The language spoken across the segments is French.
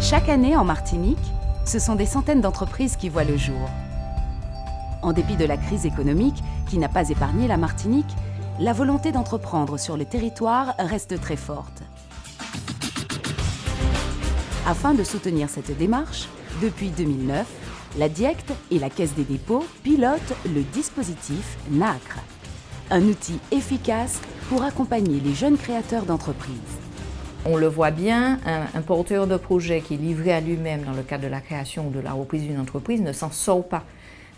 Chaque année en Martinique, ce sont des centaines d'entreprises qui voient le jour. En dépit de la crise économique qui n'a pas épargné la Martinique, la volonté d'entreprendre sur le territoire reste très forte. Afin de soutenir cette démarche, depuis 2009, la DIECT et la Caisse des dépôts pilotent le dispositif NACRE, un outil efficace pour accompagner les jeunes créateurs d'entreprises. On le voit bien, un porteur de projet qui est livré à lui-même dans le cadre de la création ou de la reprise d'une entreprise ne s'en sort pas.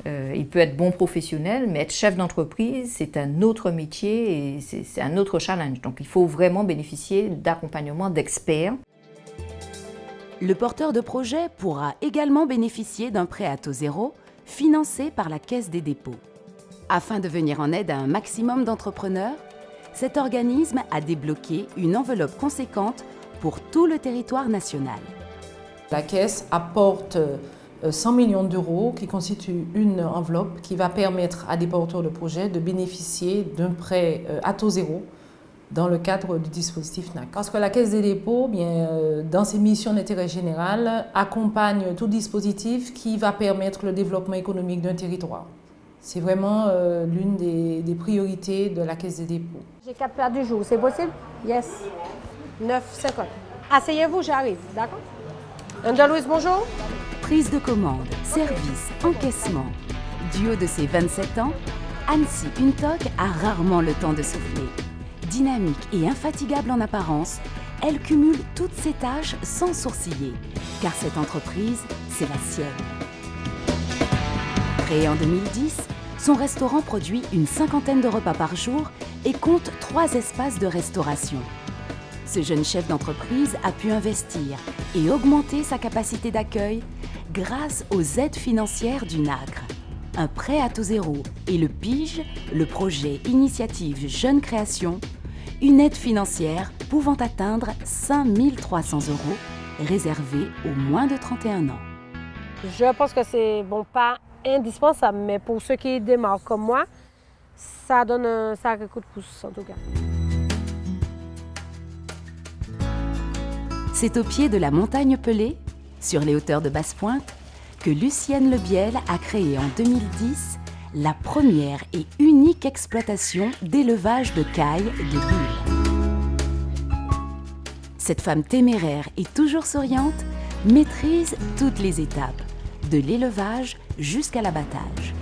Il peut être bon professionnel, mais être chef d'entreprise, c'est un autre métier et c'est un autre challenge. Donc il faut vraiment bénéficier d'accompagnement d'experts. Le porteur de projet pourra également bénéficier d'un prêt à taux zéro financé par la Caisse des dépôts. Afin de venir en aide à un maximum d'entrepreneurs, cet organisme a débloqué une enveloppe conséquente pour tout le territoire national. La Caisse apporte 100 millions d'euros qui constituent une enveloppe qui va permettre à des porteurs de projets de bénéficier d'un prêt à taux zéro dans le cadre du dispositif NACRE. Parce que la Caisse des dépôts, dans ses missions d'intérêt général, accompagne tout dispositif qui va permettre le développement économique d'un territoire. C'est vraiment l'une des priorités de la Caisse des dépôts. J'ai 4 plats du jour, c'est possible? Yes. 9,50. Asseyez-vous, j'arrive, d'accord? Andalouse, bonjour. Prise de commande, service, encaissement. Du haut de ses 27 ans, Annecy Untoc a rarement le temps de souffler. Dynamique et infatigable en apparence, elle cumule toutes ses tâches sans sourciller, car cette entreprise, c'est la sienne. Créé en 2010, son restaurant produit une cinquantaine de repas par jour et compte 3 espaces de restauration. Ce jeune chef d'entreprise a pu investir et augmenter sa capacité d'accueil grâce aux aides financières du NACRE, un prêt à taux zéro et le PIGE, le projet Initiative Jeune Création, une aide financière pouvant atteindre 5 300 € réservée aux moins de 31 ans. Je pense que c'est pas indispensable, mais pour ceux qui démarrent comme moi, ça donne un sacré coup de pouce en tout cas. C'est au pied de la montagne Pelée, sur les hauteurs de Basse-Pointe, que Lucienne Lebiel a créé en 2010 la première et unique exploitation d'élevage de cailles de bulles. Cette femme téméraire et toujours souriante maîtrise toutes les étapes, de l'élevage jusqu'à l'abattage.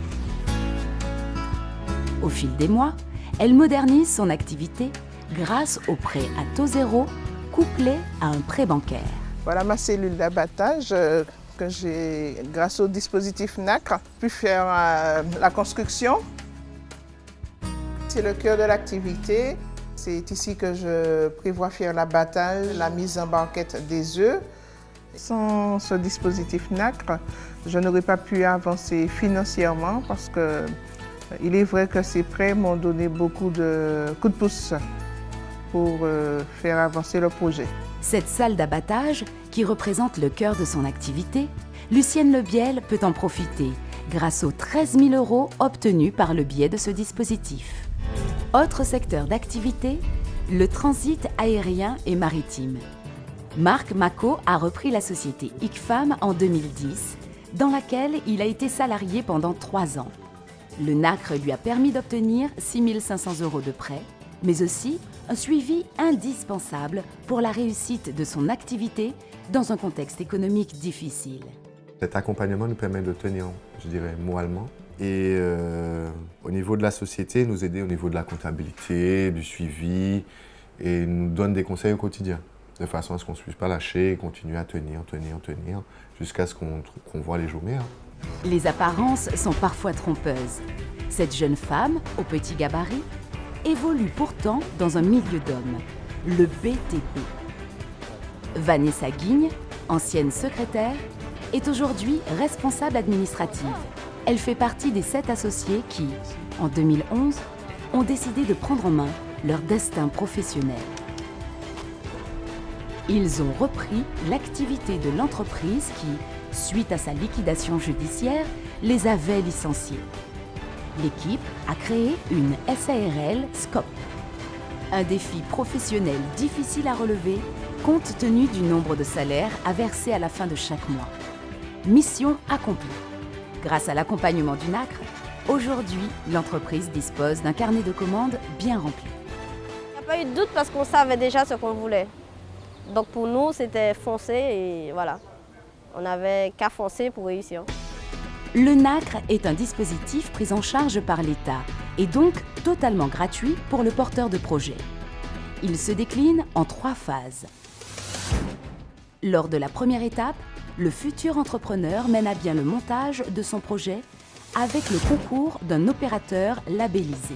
Au fil des mois, elle modernise son activité grâce au prêt à taux zéro couplé à un prêt bancaire. Voilà ma cellule d'abattage que j'ai, grâce au dispositif NACRE, pu faire la construction. C'est le cœur de l'activité. C'est ici que je prévois faire l'abattage, la mise en banquette des œufs. Sans ce dispositif NACRE, je n'aurais pas pu avancer financièrement parce qu'il est vrai que ces prêts m'ont donné beaucoup de coups de pouce pour faire avancer le projet. Cette salle d'abattage, qui représente le cœur de son activité, Lucienne Lebiel peut en profiter grâce aux 13 000 € obtenus par le biais de ce dispositif. Autre secteur d'activité, le transit aérien et maritime. Marc Macot a repris la société ICFAM en 2010, dans laquelle il a été salarié pendant 3 ans. Le NACRE lui a permis d'obtenir 6 500 € de prêt, mais aussi un suivi indispensable pour la réussite de son activité dans un contexte économique difficile. Cet accompagnement nous permet de tenir, je dirais, moralement et au niveau de la société, nous aider au niveau de la comptabilité, du suivi et nous donne des conseils au quotidien, de façon à ce qu'on ne se puisse pas lâcher et continuer à tenir jusqu'à ce qu'on voit les jours meilleurs. Les apparences sont parfois trompeuses. Cette jeune femme, au petit gabarit, évolue pourtant dans un milieu d'hommes, le BTP. Vanessa Guigne, ancienne secrétaire, est aujourd'hui responsable administrative. Elle fait partie des 7 associés qui, en 2011, ont décidé de prendre en main leur destin professionnel. Ils ont repris l'activité de l'entreprise qui, suite à sa liquidation judiciaire, les avait licenciés. L'équipe a créé une SARL Scope. Un défi professionnel difficile à relever, compte tenu du nombre de salaires à verser à la fin de chaque mois. Mission accomplie. Grâce à l'accompagnement du NACRE, aujourd'hui, l'entreprise dispose d'un carnet de commandes bien rempli. Il n'y a pas eu de doute parce qu'on savait déjà ce qu'on voulait. Donc pour nous, c'était foncer et voilà. On n'avait qu'à foncer pour réussir. Le NACRE est un dispositif pris en charge par l'État et donc totalement gratuit pour le porteur de projet. Il se décline en 3 phases. Lors de la première étape, le futur entrepreneur mène à bien le montage de son projet avec le concours d'un opérateur labellisé.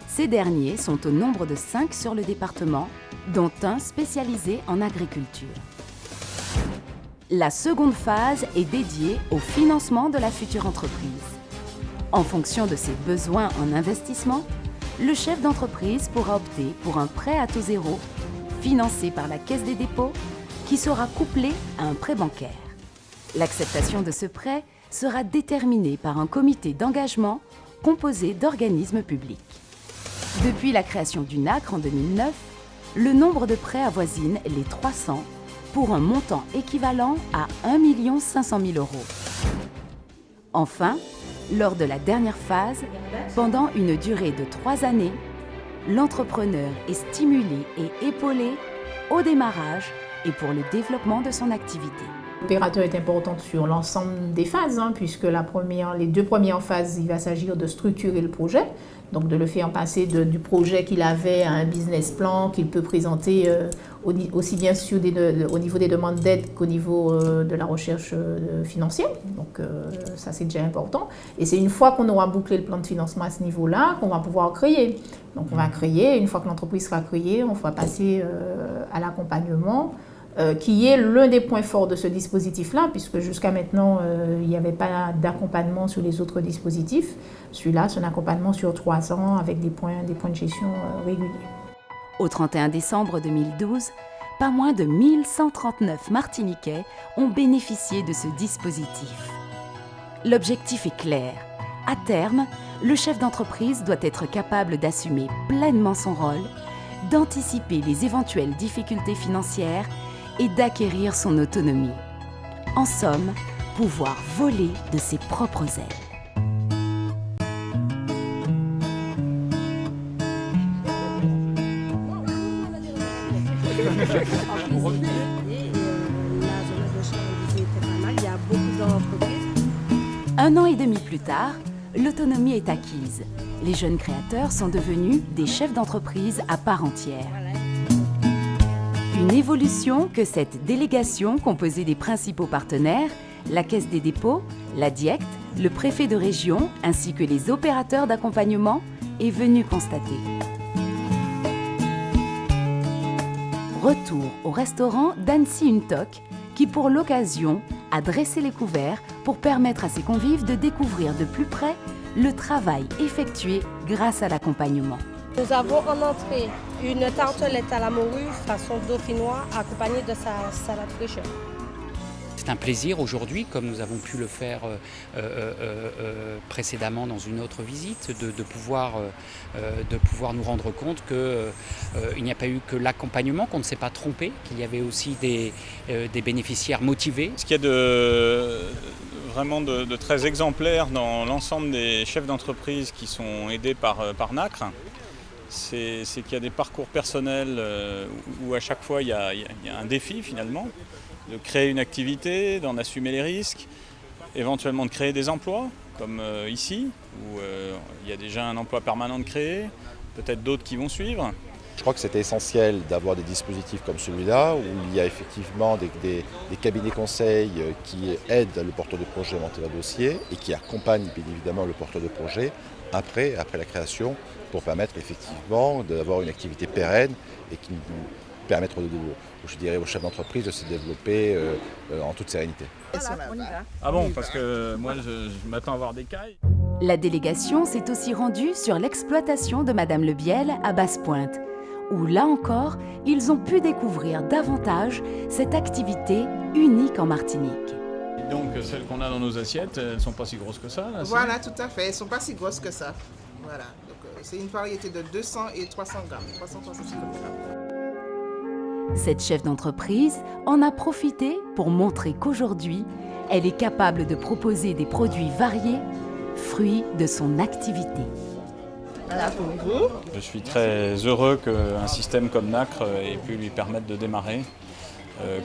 Ces derniers sont au nombre de 5 sur le département, dont un spécialisé en agriculture. La seconde phase est dédiée au financement de la future entreprise. En fonction de ses besoins en investissement, le chef d'entreprise pourra opter pour un prêt à taux zéro, financé par la Caisse des dépôts, qui sera couplé à un prêt bancaire. L'acceptation de ce prêt sera déterminée par un comité d'engagement composé d'organismes publics. Depuis la création du NACRE en 2009, le nombre de prêts avoisine les 300 pour un montant équivalent à 1 500 000 €. Enfin, lors de la dernière phase, pendant une durée de 3 années, l'entrepreneur est stimulé et épaulé au démarrage et pour le développement de son activité. L'opérateur est important sur l'ensemble des phases, puisque les 2 premières phases, il va s'agir de structurer le projet, donc de le faire passer du projet qu'il avait à un business plan qu'il peut présenter aussi bien au niveau des demandes d'aide qu'au niveau de la recherche financière. Donc ça, c'est déjà important. Et c'est une fois qu'on aura bouclé le plan de financement à ce niveau-là qu'on va pouvoir créer. Donc on va créer, une fois que l'entreprise sera créée, on va passer à l'accompagnement, qui est l'un des points forts de ce dispositif-là, puisque jusqu'à maintenant, il n'y avait pas d'accompagnement sur les autres dispositifs. Celui-là, c'est un accompagnement sur 3 ans avec des points de gestion réguliers. Au 31 décembre 2012, pas moins de 1139 Martiniquais ont bénéficié de ce dispositif. L'objectif est clair. À terme, le chef d'entreprise doit être capable d'assumer pleinement son rôle, d'anticiper les éventuelles difficultés financières et d'acquérir son autonomie. En somme, pouvoir voler de ses propres ailes. Un an et demi plus tard, l'autonomie est acquise. Les jeunes créateurs sont devenus des chefs d'entreprise à part entière. Une évolution que cette délégation, composée des principaux partenaires, la Caisse des dépôts, la DIECT, le préfet de région ainsi que les opérateurs d'accompagnement, est venue constater. Retour au restaurant d'Annecy Untoc, qui pour l'occasion a dressé les couverts pour permettre à ses convives de découvrir de plus près le travail effectué grâce à l'accompagnement. Nous avons en entrée une tartelette à la morue façon dauphinois accompagnée de sa salade fraîcheur. C'est un plaisir aujourd'hui, comme nous avons pu le faire précédemment dans une autre visite, de pouvoir nous rendre compte qu'il n'y a pas eu que l'accompagnement, qu'on ne s'est pas trompé, qu'il y avait aussi des bénéficiaires motivés. Ce qu'il y a vraiment de très exemplaire dans l'ensemble des chefs d'entreprise qui sont aidés par NACRE, c'est qu'il y a des parcours personnels où à chaque fois il y a un défi finalement, de créer une activité, d'en assumer les risques, éventuellement de créer des emplois, comme ici, où il y a déjà un emploi permanent de créer, peut-être d'autres qui vont suivre. Je crois que c'était essentiel d'avoir des dispositifs comme celui-là, où il y a effectivement des cabinets conseils qui aident le porteur de projet à monter leur dossier et qui accompagnent bien évidemment le porteur de projet après la création, pour permettre effectivement d'avoir une activité pérenne et qui nous permettre aux chefs d'entreprise de se développer en toute sérénité. Ah bon, parce que moi je m'attends à avoir des cailles. La délégation s'est aussi rendue sur l'exploitation de Madame Lebiel à Basse-Pointe, où là encore, ils ont pu découvrir davantage cette activité unique en Martinique. Donc celles qu'on a dans nos assiettes, elles ne sont pas si grosses que ça là, Voilà, tout à fait, elles ne sont pas si grosses que ça. Voilà, donc c'est une variété de 200 et 300 grammes, 360 grammes. Cette chef d'entreprise en a profité pour montrer qu'aujourd'hui, elle est capable de proposer des produits variés, fruits de son activité. Voilà pour vous. Je suis très heureux qu'un système comme NACRE ait pu lui permettre de démarrer,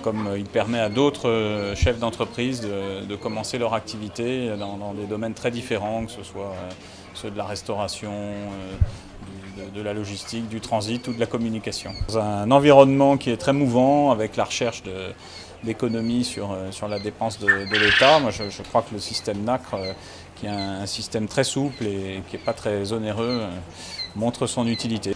comme il permet à d'autres chefs d'entreprise de commencer leur activité dans des domaines très différents, que ce soit ceux de la restauration, de la logistique, du transit ou de la communication. Dans un environnement qui est très mouvant, avec la recherche d'économies sur la dépense de l'État, moi je crois que le système NACRE, qui est un système très souple et qui n'est pas très onéreux, montre son utilité.